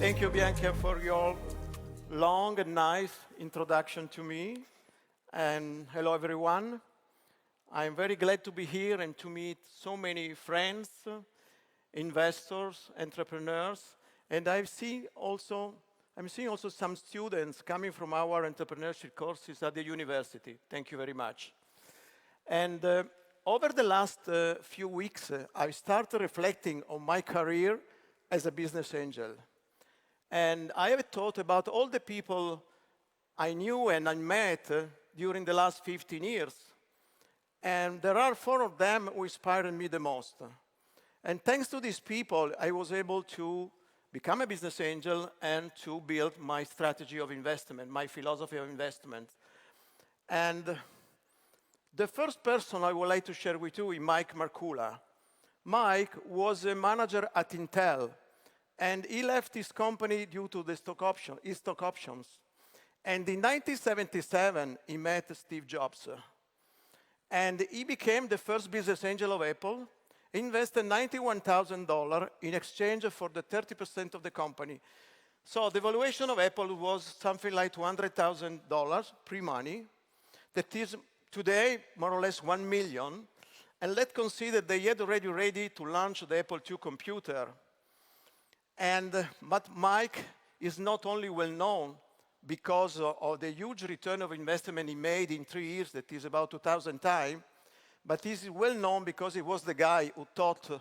Thank you, Bianca, for your long and nice introduction to me. And hello, everyone. I'm very glad to be here and to meet so many friends, investors, entrepreneurs. And I'm seeing also some students coming from our entrepreneurship courses at the university. Thank you very much. And over the last few weeks, I started reflecting on my career as a business angel. And I have thought about all the people I knew and I met during the last 15 years. And there are 4 of them who inspired me the most. And thanks to these people, I was able to become a business angel and to build my strategy of investment, my philosophy of investment. And the first person I would like to share with you is Mike Markula. Mike was a manager at Intel. And he left his company due to his stock options. And in 1977, he met Steve Jobs. And he became the first business angel of Apple. He invested $91,000 in exchange for the 30% of the company. So the valuation of Apple was something like $200,000 pre-money. That is today more or less 1 million. And let's consider they had already ready to launch the Apple II computer. But Mike is not only well known because of the huge return of investment he made in 3 years, that is about 2,000 times, but he's well known because he was the guy who taught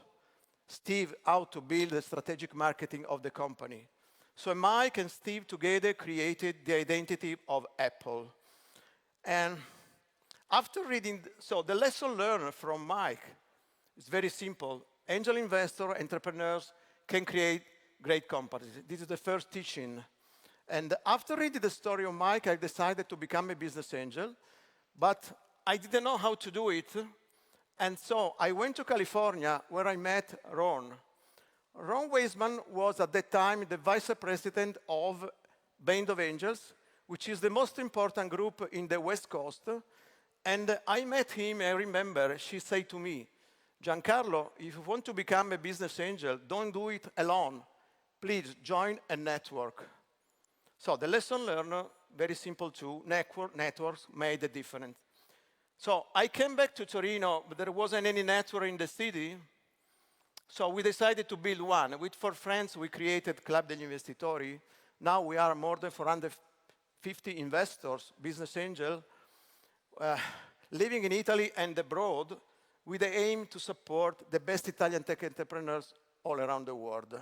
Steve how to build the strategic marketing of the company. So Mike and Steve together created the identity of Apple. And after reading, so the lesson learned from Mike is very simple. Angel investor, entrepreneurs can create great companies. This is the first teaching. And after reading the story of Mike, I decided to become a business angel, but I didn't know how to do it. And so I went to California where I met Ron. Ron Weisman was at that time the vice president of Band of Angels, which is the most important group in the West Coast. And I met him, I remember, she said to me, Giancarlo, if you want to become a business angel, don't do it alone. Please join a network. So the lesson learned, very simple too, networks made a difference. So I came back to Torino, but there wasn't any network in the city. So we decided to build one. With 4 friends, we created Club degli Investitori. Now we are more than 450 investors, business angels, living in Italy and abroad with the aim to support the best Italian tech entrepreneurs all around the world.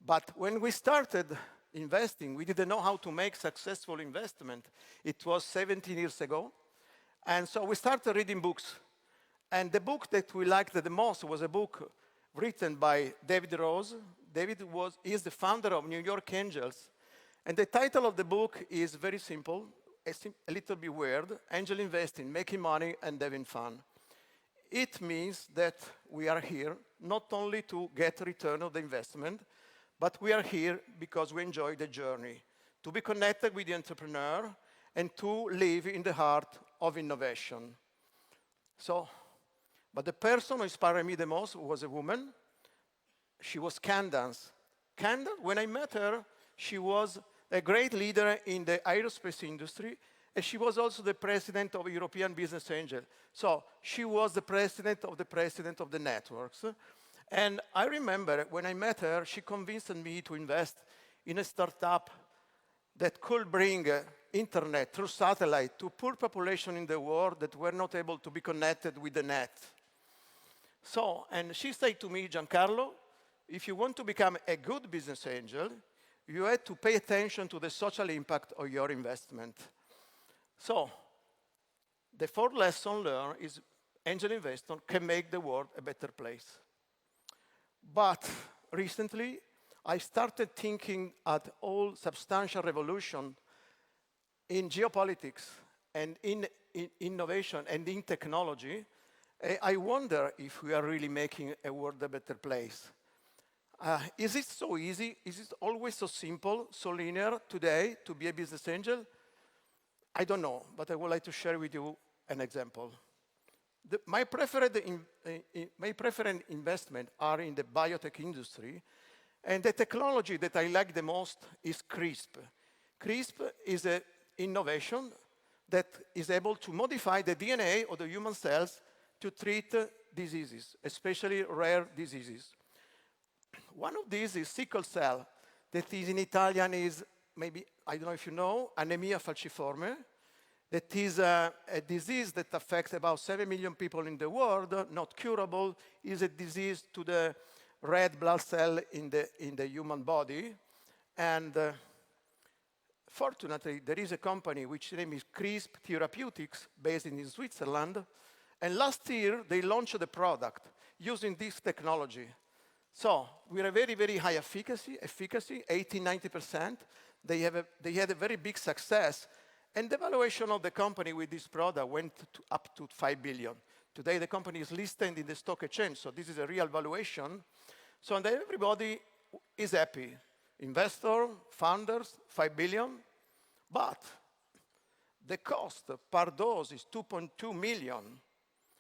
But when we started investing, we didn't know how to make successful investment. It was 17 years ago. And so we started reading books. And the book that we liked the most was a book written by David Rose. David is the founder of New York Angels. And the title of the book is very simple, a little bit weird, Angel Investing, Making Money and Having Fun. It means that we are here not only to get return of the investment, but we are here because we enjoy the journey, to be connected with the entrepreneur and to live in the heart of innovation. But the person who inspired me the most was a woman. She was Candace. Candace, when I met her, she was a great leader in the aerospace industry, and she was also the president of European Business Angel. So she was the president of the networks. And I remember when I met her, she convinced me to invest in a startup that could bring internet through satellite to poor population in the world that were not able to be connected with the net. And she said to me, Giancarlo, if you want to become a good business angel, you have to pay attention to the social impact of your investment. So the 4th lesson learned is angel investor can make the world a better place. But recently, I started thinking at all substantial revolution in geopolitics and in innovation and in technology. I wonder if we are really making a world a better place. Is it so easy? Is it always so simple, so linear today to be a business angel? I don't know, but I would like to share with you an example. My preferred investment are in the biotech industry, And the technology that I like the most is CRISP. CRISP is an innovation that is able to modify the DNA of the human cells to treat diseases, especially rare diseases. One of these is sickle cell, that is in Italian is maybe, I don't know if you know, anemia falciforme. That is a disease that affects about 7 million people in the world, not curable, is a disease to the red blood cell in the human body. And fortunately, there is a company which name is CRISP Therapeutics, based in Switzerland. And last year, they launched a product using this technology. So we are very, very high efficacy, 80-90%. They had a very big success. And the valuation of the company with this product went up to 5 billion. Today, the company is listed in the stock exchange, so this is a real valuation. So and everybody is happy. Investor, founders, 5 billion. But the cost per dose is 2.2 million.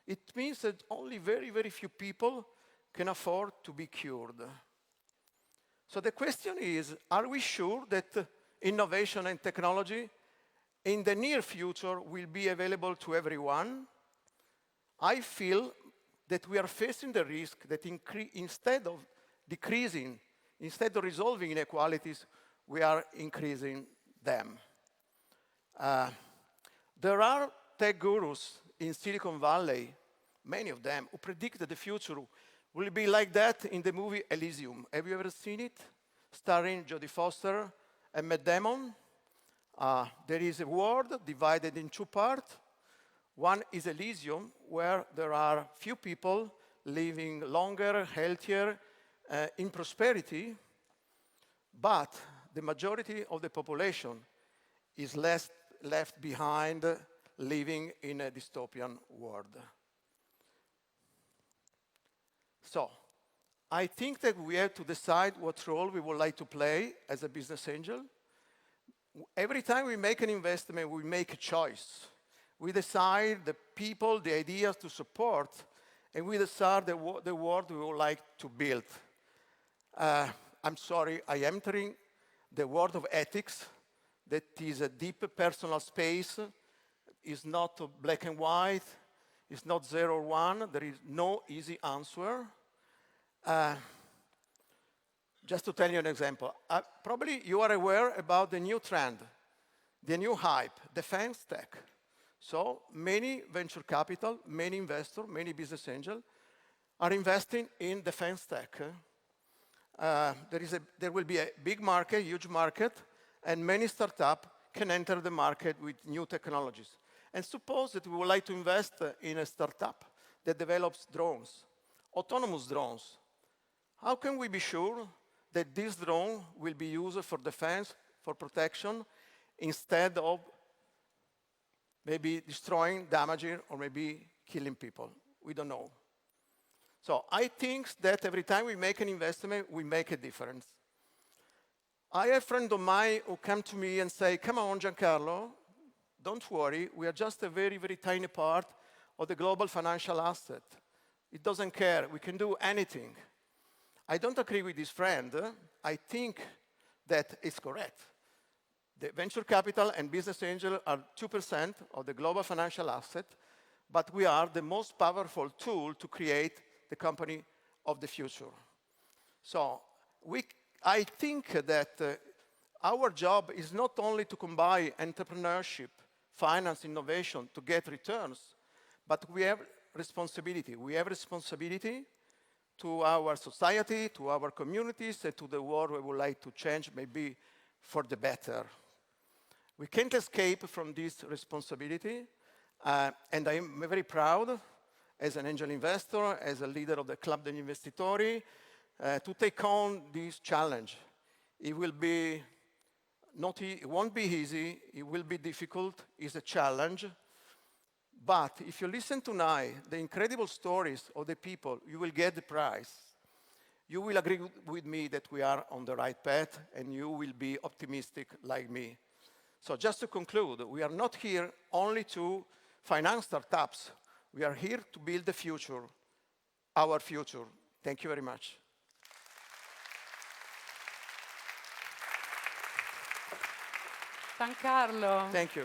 It means that only very, very few people can afford to be cured. So the question is, are we sure that innovation and technology in the near future will be available to everyone? I feel that we are facing the risk that instead of decreasing, instead of resolving inequalities, we are increasing them. There are tech gurus in Silicon Valley, many of them, who predict that the future will be like that in the movie Elysium. Have you ever seen it? Starring Jodie Foster and Matt Damon. There is a world divided in two parts. One is Elysium, where there are few people living longer, healthier, in prosperity, but the majority of the population is left behind, living in a dystopian world. So, I think that we have to decide what role we would like to play as a business angel. Every time we make an investment, we make a choice. We decide the people, the ideas to support, and we decide the world we would like to build. I'm sorry, I am entering the world of ethics. That is a deep personal space. It's not black and white. It's not 0 or 1. There is no easy answer. Just to tell you an example, probably you are aware about the new trend, the new hype, defense tech. So many venture capital, many investors, many business angels are investing in defense tech. There will be a big market, huge market, and many startups can enter the market with new technologies. And suppose that we would like to invest in a startup that develops drones, autonomous drones. How can we be sure that this drone will be used for defense, for protection, instead of maybe destroying, damaging, or maybe killing people? We don't know. So I think that every time we make an investment, we make a difference. I have a friend of mine who come to me and say, come on, Giancarlo, don't worry, we are just a very, very tiny part of the global financial asset. It doesn't care, we can do anything. I don't agree with this friend. I think that it's correct. The venture capital and business angel are 2% of the global financial asset, but we are the most powerful tool to create the company of the future. So I think that our job is not only to combine entrepreneurship, finance, innovation to get returns, but we have responsibility. We have responsibility to our society, to our communities, and to the world we would like to change, maybe for the better. We can't escape from this responsibility, and I'm very proud, as an angel investor, as a leader of the Club degli Investitori, to take on this challenge. It won't be easy, it will be difficult, it's a challenge. But if you listen tonight, the incredible stories of the people, you will get the prize. You will agree with me that we are on the right path, and you will be optimistic like me. So just to conclude, we are not here only to finance startups. We are here to build the future, our future. Thank you very much. Giancarlo. Thank you.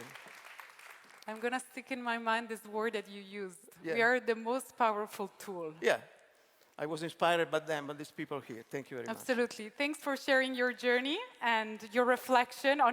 I'm going to stick in my mind this word that you used. Yeah. We are the most powerful tool. Yeah, I was inspired by them, by these people here. Thank you very much. Absolutely. Thanks for sharing your journey and your reflection on